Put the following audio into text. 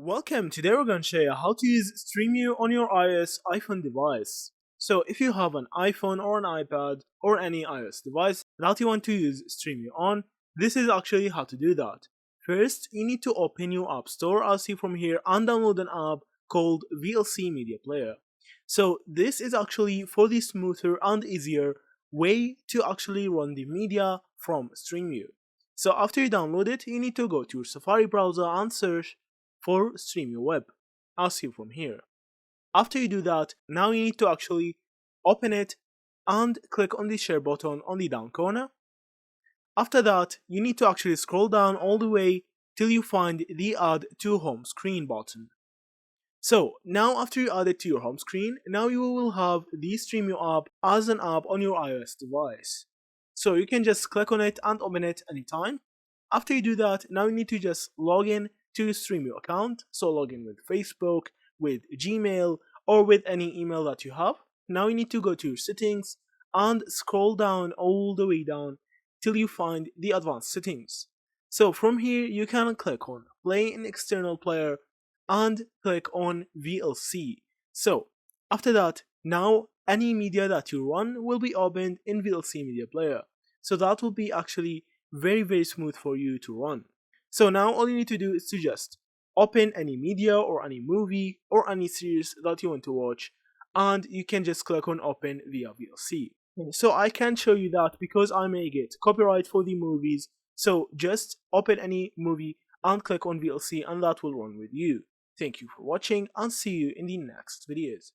Welcome, today we're going to show you how to use Stremio on your iOS iPhone device. So if you have an iPhone or an iPad or any iOS device that you want to use Stremio on, this is actually how to do that. First, you need to open your app store as see from here and download an app called VLC Media Player. So this is actually for the smoother and easier way to actually run the media from Stremio. So after you download it, you need to go to your Safari browser and search for Stremio Web, as seen from here. After you do that, now you need to actually open it and click on the share button on the down corner. After that, you need to actually scroll down all the way till you find the add to home screen button. So now after you add it to your home screen, now you will have the Stremio app as an app on your iOS device. So you can just click on it and open it anytime. After you do that, now you need to just log in to your Stremio account. So log in with Facebook, with Gmail, or with any email that you have. Now you need to go to your settings and scroll down all the way down till you find the advanced settings. So from here you can click on play in external player and click on VLC. So after that, now any media that you run will be opened in VLC media player. So that will be actually very smooth for you to run. So now all you need to do is to just open any media or any movie or any series that you want to watch, and you can just click on open via VLC. So I can't show you that because I may get copyright for the movies. So just open any movie and click on VLC and that will run with you. Thank you for watching and see you in the next videos.